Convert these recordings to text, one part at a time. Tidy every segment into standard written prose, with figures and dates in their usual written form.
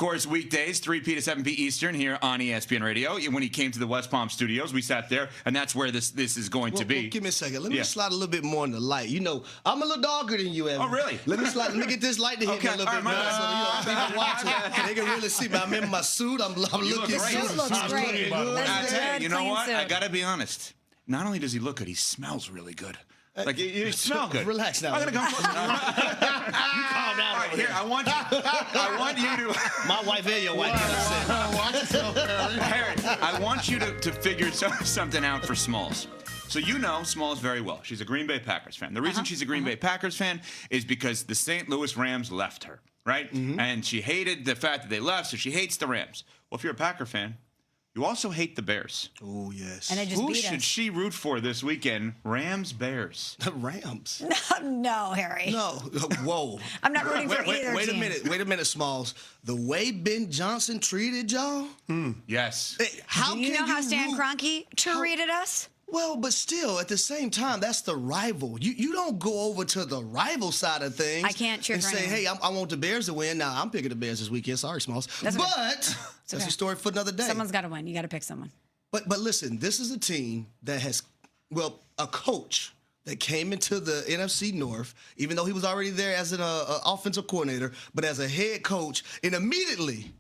course, weekdays, 3 p to 7 p Eastern here on ESPN Radio. When he came to the West Palm Studios, we sat there, and that's where this is going to be. Well, give me a second. Let me slide a little bit more in the light. You know, I'm a little darker than you, Evan. Oh, really? Let me get this light to hit me a little bit more. So, people watching, they can really see me. I'm in my suit. I'm looking great. good. Suit looks great. I tell you, you know what? Suit. I got to be honest. Not only does he look good, he smells really good. Like, you smell good. Relax now. I'm going to come close. You calm down. All right, here, I want you to... My wife and your wife. I want you to figure something out for Smalls. So you know Smalls very well. She's a Green Bay Packers fan. The reason she's a Green Bay Packers fan is because the St. Louis Rams left her, right? And she hated the fact that they left, so she hates the Rams. Well, if you're a Packer fan, you also hate the Bears. Oh, yes. And they just Who beat should us. she root for this weekend? Rams, Bears. The Rams. No, Harry. No. Whoa. I'm not rooting for either Wait team. Wait a minute, Smalls. The way Ben Johnson treated y'all? Yes. How Do you know how Stan root- Kroenke treated us? Well, but still, at the same time, that's the rival. You don't go over to the rival side of things. I can't cheer and for say, anyone. hey, I want the Bears to win. Now, I'm picking the Bears this weekend. Sorry, Smalls. That's okay. But that's a story for another day. Someone's got to win. You got to pick someone. But listen, this is a team that has, well, a coach that came into the NFC North, even though he was already there as an offensive coordinator, but as a head coach, and immediately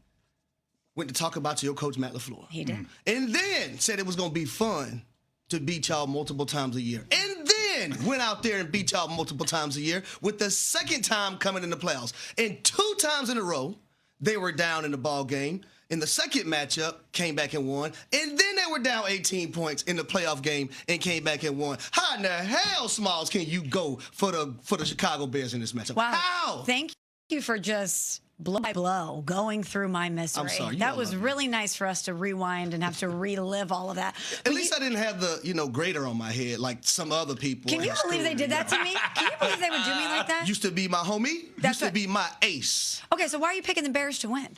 went to talk about your coach, Matt LaFleur. He did. And then said it was going to be fun to beat y'all multiple times a year. And then went out there and beat y'all multiple times a year, with the second time coming in the playoffs. And 2 times in a row, they were down in the ball game. In the second matchup, came back and won. And then they were down 18 points in the playoff game and came back and won. How in the hell, Smalls, can you go for the Chicago Bears in this matchup? Wow. How? Thank you for just blow by blow going through my misery. I'm sorry. That was really nice for us to rewind and have to relive all of that. At least I didn't have the, grater on my head like some other people. Can you believe they did that to me? Can you believe they would do me like that? Used to be my homie. That's used to what- be my ace. Okay, so why are you picking the Bears to win?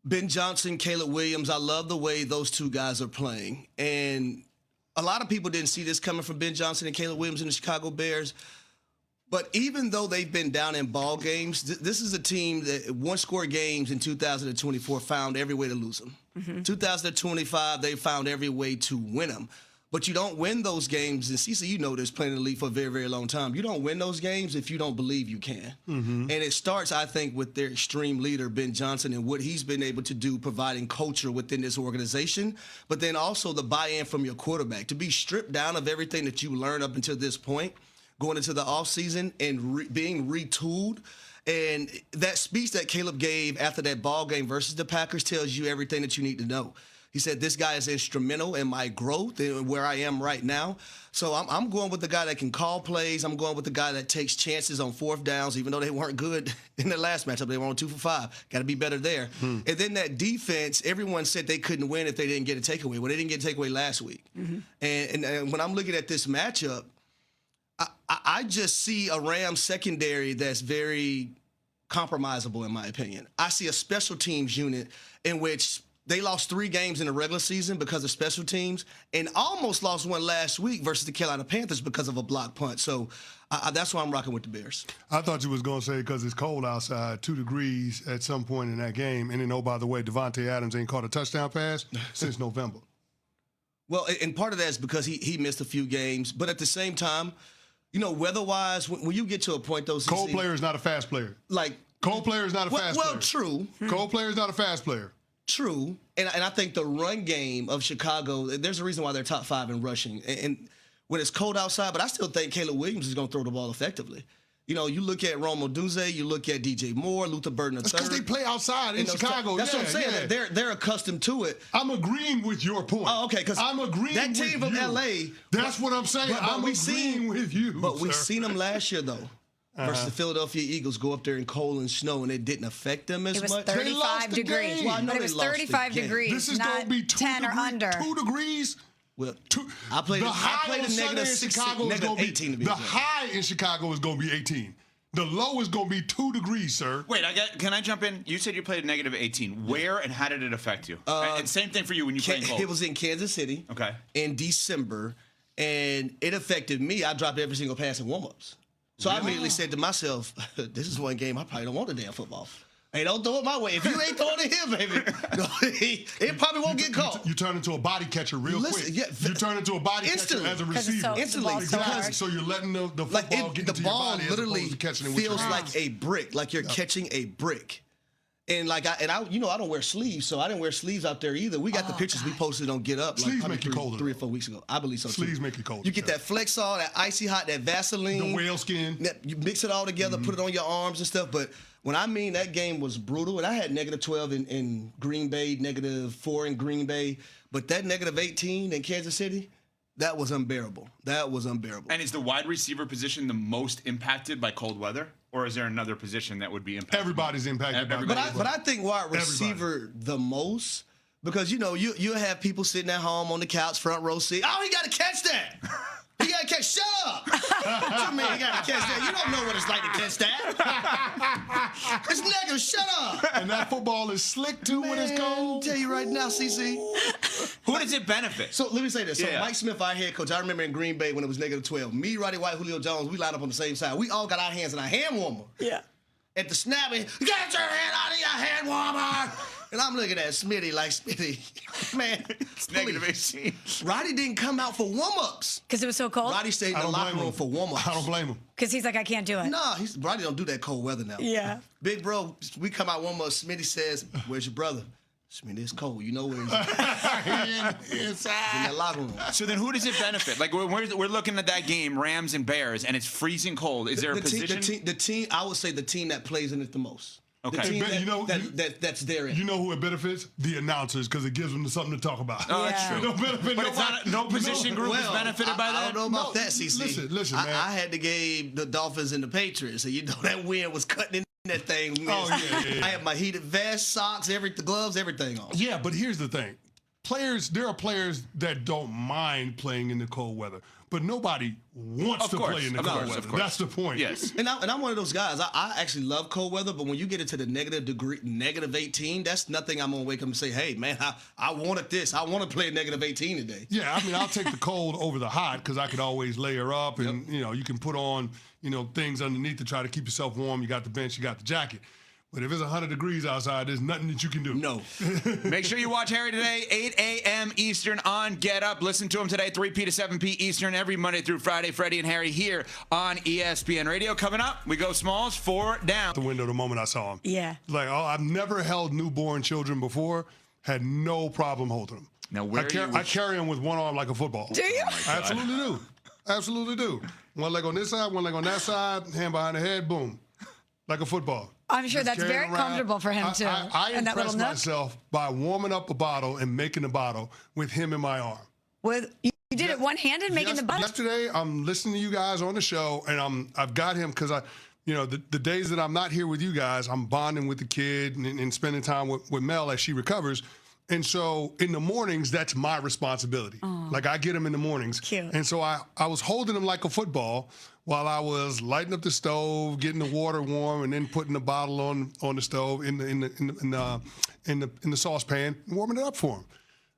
Ben Johnson, Caleb Williams, I love the way those two guys are playing. And a lot of people didn't see this coming from Ben Johnson and Caleb Williams in the Chicago Bears. But even though they've been down in ball games, this is a team that one-score games in 2024 found every way to lose them. 2025, they found every way to win them. But you don't win those games, and Cece, you know this, playing in the league for a very, very long time. You don't win those games if you don't believe you can. And it starts, I think, with their extreme leader, Ben Johnson, and what he's been able to do providing culture within this organization, but then also the buy-in from your quarterback. To be stripped down of everything that you learned up until this point, going into the offseason and being retooled. And that speech that Caleb gave after that ball game versus the Packers tells you everything that you need to know. He said, this guy is instrumental in my growth and where I am right now. So I'm going with the guy that can call plays. I'm going with the guy that takes chances on 4th downs, even though they weren't good in the last matchup. They were on 2 for 5. Got to be better there. And then that defense, everyone said they couldn't win if they didn't get a takeaway. Well, they didn't get a takeaway last week. And when I'm looking at this matchup, I just see a Rams secondary that's very compromisable, in my opinion. I see a special teams unit in which they lost 3 games in the regular season because of special teams and almost lost one last week versus the Carolina Panthers because of a block punt. So that's why I'm rocking with the Bears. I thought you was going to say because it's cold outside, 2 degrees at some point in that game. And then, oh, by the way, Devontae Adams ain't caught a touchdown pass since November. Well, and part of that is because he missed a few games. But at the same time, weather-wise, when you get to a point, those Cold player is not a fast player. Cold player is not a fast player. Well, true. Cold player is not a fast player. True. And I think the run game of Chicago, there's a reason why they're top 5 in rushing. And when it's cold outside, but I still think Caleb Williams is going to throw the ball effectively. You look at Rome Odunze, you look at DJ Moore, Luther Burden III. That's because they play outside in Chicago. That's what I'm saying. Yeah. They're accustomed to it. I'm agreeing with your point. Oh, okay. Because I'm agreeing that team with from you. L.A. That's what I'm saying. I'm agreeing with you. But we've seen them last year, though. Versus the Philadelphia Eagles go up there in cold and snow, and it didn't affect them as much. It was 35 degrees. Well, I know But it they was lost the 35 game. degrees, This is not going to be 10 or under. 2 degrees. Well, Two, I played the a high on negative Sunday in 16, Chicago is negative going to be 18 to be the exact. high in Chicago is going to be 18. The low is going to be 2 degrees, sir. Wait, can I jump in? You said you played a -18. Where and how did it affect you? And same thing for you when you played cold. It was in Kansas City. Okay. In December, and it affected me. I dropped every single pass in warm-ups. So I immediately said to myself, this is one game I probably don't want the damn football. Hey, don't throw it my way. If you ain't throwing it here, baby, no, it probably won't get caught. You turn into a body catcher real quick. Yeah, you turn into a body catcher as a receiver. Instantly. Exactly. So you're letting the football get into your body as opposed to catching it with your feels hands. like a brick, like you're catching a brick. And I don't wear sleeves, so I didn't wear sleeves out there either. We got the pictures we posted on Get Up. Sleeves like make you colder. 3 or 4 weeks ago. I believe so too. Sleeves make you colder. You get that Flexol, that icy hot, that Vaseline. The whale skin. You mix it all together, put it on your arms and stuff. But when I mean that game was brutal, and I had -12 in Green Bay, -4 in Green Bay, but that -18 in Kansas City, that was unbearable. That was unbearable. And is the wide receiver position the most impacted by cold weather? Or is there another position that would be impacted? Everybody's impacted by Everybody. But I think wide receiver the most, because you have people sitting at home on the couch, front row seat. Oh, he got to catch that. He got to catch. Shut up. What you mean he got to catch that? You don't know what it's like to catch that. It's negative. Shut up. And that football is slick too when it's cold. I'll tell you right now, CC. Who does it benefit? So let me say this. So Yeah. Mike Smith, our head coach, I remember in Green Bay when it was -12. Me, Roddy White, Julio Jones, we lined up on the same side. We all got our hands in our hand warmer. Yeah. At the snap, get your hand out of your hand warmer. And I'm looking at Smitty like, Smitty, man, It's -18. Roddy didn't come out for warm-ups. Because it was so cold? Roddy stayed in the locker room for warm-ups. I don't blame him. Because he's like, I can't do it. Nah, Roddy don't do that cold weather now. Yeah. Big bro, we come out warm-ups. Smitty says, where's your brother? Smitty, it's cold. You know where he's at. Inside. In that locker room. So then who does it benefit? Like, we're looking at that game, Rams and Bears, and it's freezing cold. Is there a position? The team, I would say the team that plays in it the most. Okay. The team Hey, that's there in. You know who it benefits? The announcers, because it gives them something to talk about. Oh, that's Yeah. true. It don't benefit But it's not no position group is benefited by that? I don't know about that, CC. Listen, man. I had to game the Dolphins and the Patriots, and that wind was cutting in that thing. Oh, yeah. I had my heated vest, socks, the gloves, everything on. Yeah, but here's the thing. There are players that don't mind playing in the cold weather, but nobody wants to play in the cold weather. That's the point. Yes. And I'm one of those guys. I actually love cold weather, but when you get into the -18, that's nothing I'm going to wake up and say, hey, man, I wanted this. I want to play -18 today. Yeah, I mean, I'll take the cold over the hot because I could always layer up and, you can put on, things underneath to try to keep yourself warm. You got the bench, you got the jacket. But if it's 100 degrees outside, there's nothing that you can do. No. Make sure you watch Harry today, 8 a.m. Eastern on Get Up. Listen to him today, 3 p to 7 p Eastern, every Monday through Friday. Freddie and Harry here on ESPN Radio. Coming up, we go Smalls, 4 down. The window the moment I saw him. Yeah. Like, I've never held newborn children before, had no problem holding them. Now, where I carry them with one arm like a football. Do you? I absolutely do. Absolutely do. One leg on this side, one leg on that side, hand behind the head, boom. Like a football. I'm sure Just that's carry very it around. comfortable for him, too. I in that little impressed nook. myself by warming up a bottle and making the bottle with him in my arm. You did it one-handed, making the bottle? Yesterday, I'm listening to you guys on the show, and I've got him because the days that I'm not here with you guys, I'm bonding with the kid and spending time with Mel as she recovers. And so in the mornings, that's my responsibility. Like I get him in the mornings. Cute. And so I was holding him like a football while I was lighting up the stove, getting the water warm, and then putting the bottle on the stove in the saucepan, and warming it up for him.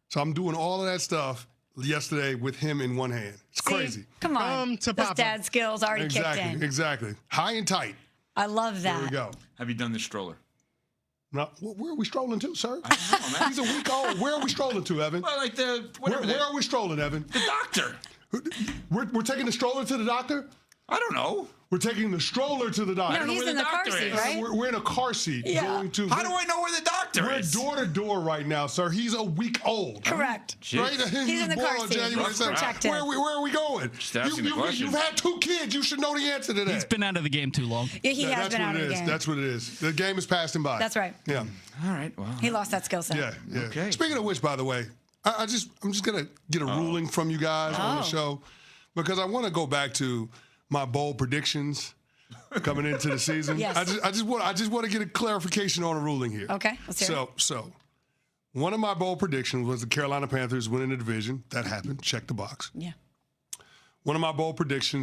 So I'm doing all of that stuff yesterday with him in one hand. It's crazy. Come on. Those dad skills already kicked in. Exactly. High and tight. I love that. There we go. Have you done the stroller? Now, where are we strolling to, sir? I don't know, man. He's a week old. Where are we strolling to, Evan? Well, like the Where are we strolling, Evan? the doctor. We're taking the stroller to the doctor? I don't know. We're taking the stroller to the doctor. No, he's where in the the car doctor seat, is. right? We're in a car seat going to. How do I know where the doctor We're is? door to door right now, sir. He's a week old. Correct. Right? He's in the car seat. January He's 7th. protected. Where are we going? Just asking the question. You've had 2 kids. You should know the answer to that. He's been out of the game too long. Yeah, he has been out of the game. That's what it is. The game has passed him by. That's right. Yeah. All right. Well. He lost that skill set. Yeah. Okay. Speaking of which, by the way, I'm just gonna get a ruling from you guys on the show because I want to go back to my bold predictions coming into the season. Yes. I just want to get a clarification on a ruling here. Okay, let's hear it. So one of my bold predictions was the Carolina Panthers winning the division. That happened. Check the box. Yeah. One of my bold predictions